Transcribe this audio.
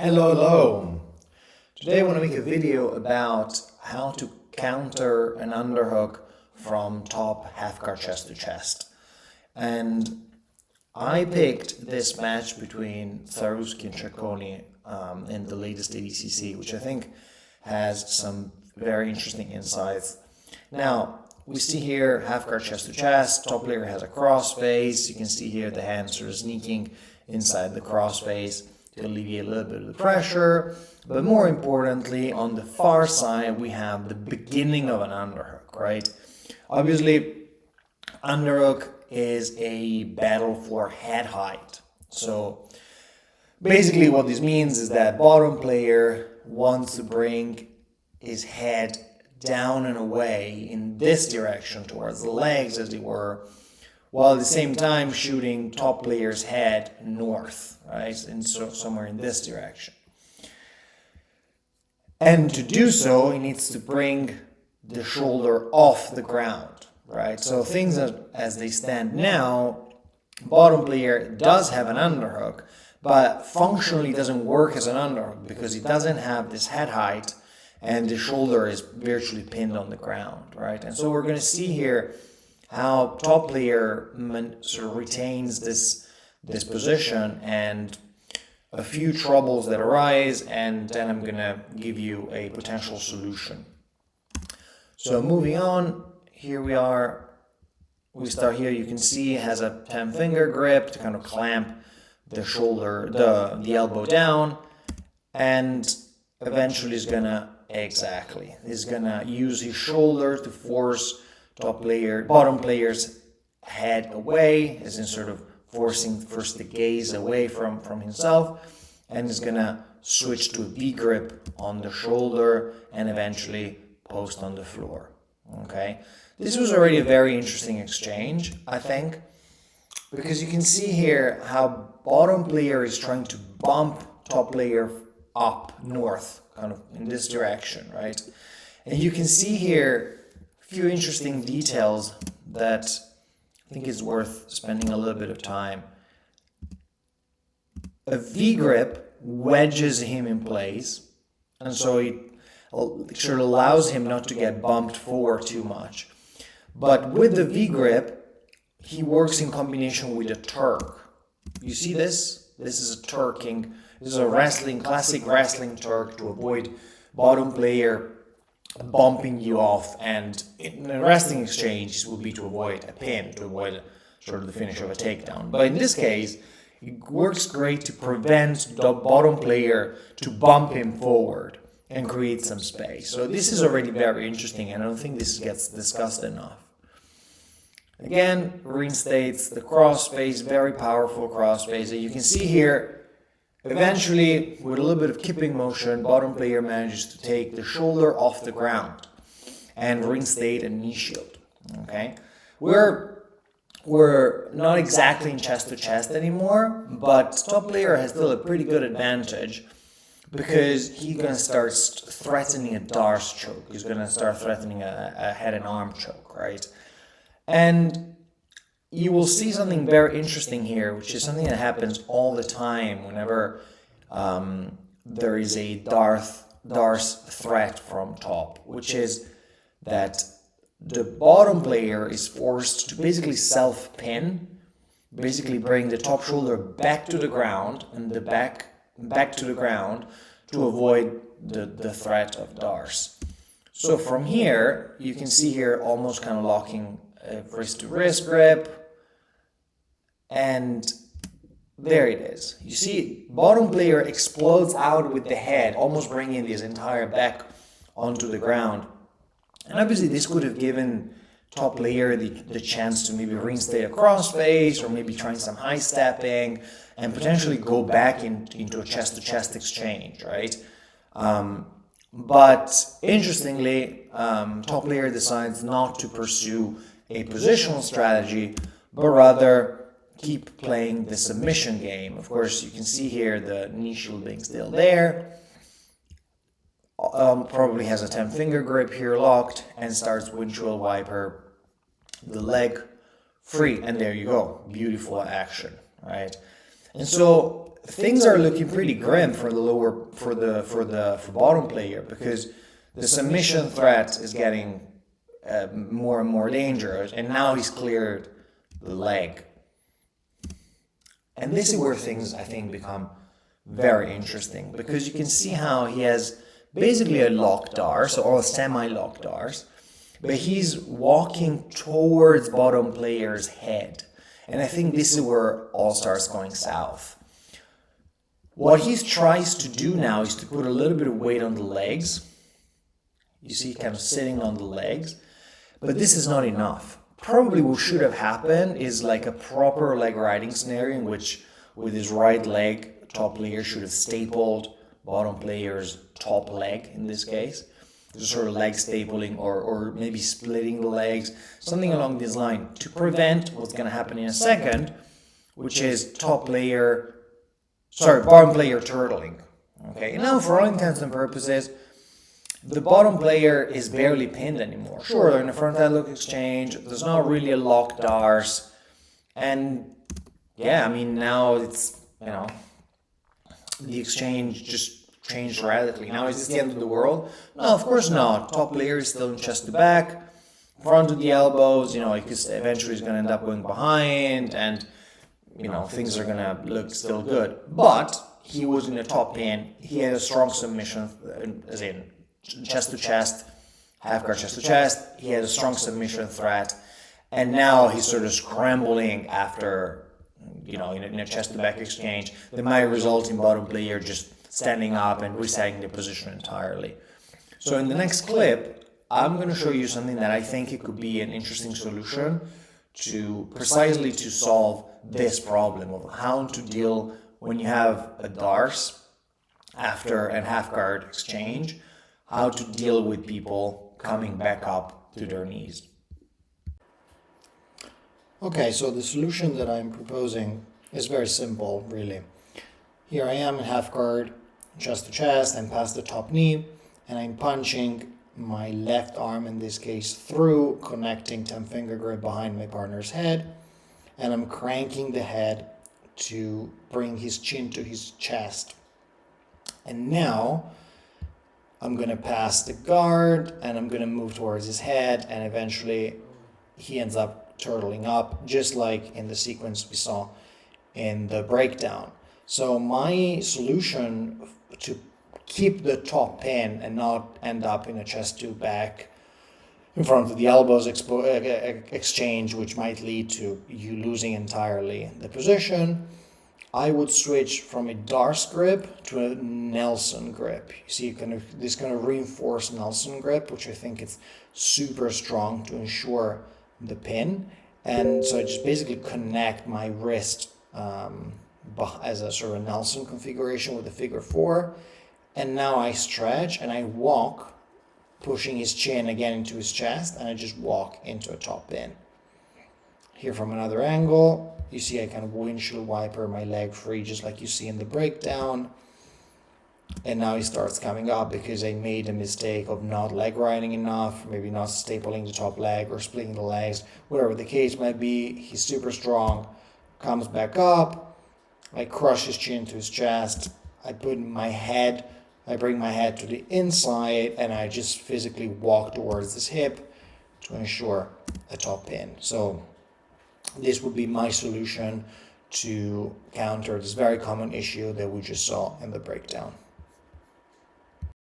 Hello. Today I want to make a video about how to counter an underhook from top half guard chest to chest. And I picked this match between Zaruski and Cecconi in the latest ADCC, which I think has some very interesting insights. Now, we see here half guard chest to chest, top player has a crossface. You can see here the hand sort of sneaking inside the crossface to alleviate a little bit of the pressure. But more importantly, on the far side, we have the beginning of an underhook, right? Obviously, underhook is a battle for head height. So basically what this means is that bottom player wants to bring his head down and away in this direction towards the legs, as it were, while at the same time shooting top player's head north, right? And so somewhere in this direction. And to do so, he needs to bring the shoulder off the ground, right? So things as they stand now, bottom player does have an underhook, but functionally doesn't work as an underhook because he doesn't have this head height and the shoulder is virtually pinned on the ground, right? And so we're going to see here how top player sort of retains this position and a few troubles that arise, and then I'm going to give you a potential solution. So moving on, here we are. We start here. You can see it has a 10-finger grip to kind of clamp the shoulder, the elbow down, and eventually is going to he's going to use his shoulder to force bottom player's head away, as in sort of forcing first the gaze away from himself, and is going to switch to a V grip on the shoulder and eventually post on the floor. Okay, this was already a very interesting exchange, I think, because you can see here how bottom player is trying to bump top player up north, kind of in this direction, right? And you can see here a few interesting details that I think is worth spending a little bit of time. A V grip wedges him in place, and so it sort of allows him not to get bumped forward too much. But with the V grip, he works in combination with a Turk. You see this? This is a Turking. This is a classic wrestling Turk to avoid bottom player bumping you off, and in a wrestling exchange this would be to avoid a pin, to avoid sort of the finish of a takedown. But in this case, it works great to prevent the bottom player to bump him forward and create some space. So this is already very interesting, and I don't think this gets discussed enough. Again, reinstates the crossface, very powerful crossface. And you can see here, eventually, with a little bit of kipping motion, bottom player manages to take the shoulder off the ground and reinstate a knee shield. Okay, we're not exactly in chest to chest anymore, but top player has still a pretty good advantage because he's going to start threatening a Darce choke. He's going to start threatening a head and arm choke, right? And you will see something very interesting here, which is something that happens all the time whenever there is a Darce threat from top, which is that the bottom player is forced to basically self-pin, basically bring the top shoulder back to the ground and the back to the ground to avoid the threat of Darce. So from here, you can see here almost kind of locking a wrist-to-wrist grip, and there it is. You see, bottom player explodes out with the head, almost bringing his entire back onto the ground. And obviously this could have given top player the chance to maybe reinstate a crossface, or maybe trying some high stepping and potentially go back into a chest-to-chest exchange, right? But interestingly, top player decides not to pursue a positional strategy, but rather keep playing the submission game. Of course, you can see here the knee shield being still there. Probably has a 10-finger grip here locked, and starts windshield wiper the leg free. And there you go. Beautiful action, right? And so things are looking pretty grim for the bottom player, because the submission threat is getting more and more dangerous, and now he's cleared the leg. And this is where things, I think, become very interesting, because you can see how he has basically a locked dars, or a semi-locked dars, but he's walking towards bottom player's head. And I think this is where all starts going south. What he tries to do now is to put a little bit of weight on the legs. You see, kind of sitting on the legs. But this is not enough. Probably what should have happened is like a proper leg riding scenario in which, with his right leg, top player should have stapled bottom player's top leg in this case. Just sort of leg stapling, or maybe splitting the legs, something along this line, to prevent what's going to happen in a second, which is bottom player turtling. Okay, and now for all intents and purposes, the bottom player is barely pinned anymore. Sure, they're in a front headlock exchange, there's not really a locked dars, and yeah, I mean, now it's, the exchange just changed radically. Now, is this the end of the world? No, of course not. Top player is still in chest to back, front to the elbows, because eventually he's going to end up going behind, and, things are going to look still good. But he was in a top pin. He had a strong submission, as in chest to chest, half guard chest to chest. He had a strong submission threat, and now he's sort of scrambling after, in a chest to back exchange that might result in bottom player just standing up and resetting the position entirely. So in the next clip, I'm going to show you something that I think it could be an interesting solution precisely to solve this problem of how to deal when you have a dars after a half guard exchange, how to deal with people coming back up to their knees. Okay, so the solution that I'm proposing is very simple, really. Here I am in half guard, chest to chest, I'm past the top knee, and I'm punching my left arm, in this case, through, connecting 10-finger grip behind my partner's head, and I'm cranking the head to bring his chin to his chest. And now I'm going to pass the guard, and I'm going to move towards his head, and eventually he ends up turtling up, just like in the sequence we saw in the breakdown. So my solution to keep the top pin and not end up in a chest to back in front of the elbows exchange, which might lead to you losing entirely the position, I would switch from a dars grip to a Nelson grip. You see, this kind of reinforced Nelson grip, which I think is super strong to ensure the pin. And so I just basically connect my wrist as a sort of Nelson configuration with the figure 4, and now I stretch and I walk, pushing his chin again into his chest, and I just walk into a top pin. Here from another angle, you see I kind of windshield wiper my leg free, just like you see in the breakdown, and now he starts coming up because I made a mistake of not leg riding enough, maybe not stapling the top leg or splitting the legs, whatever the case might be. He's super strong, comes back up, I crush his chin to his chest, I bring my head to the inside, and I just physically walk towards his hip to ensure a top pin. So this would be my solution to counter this very common issue that we just saw in the breakdown.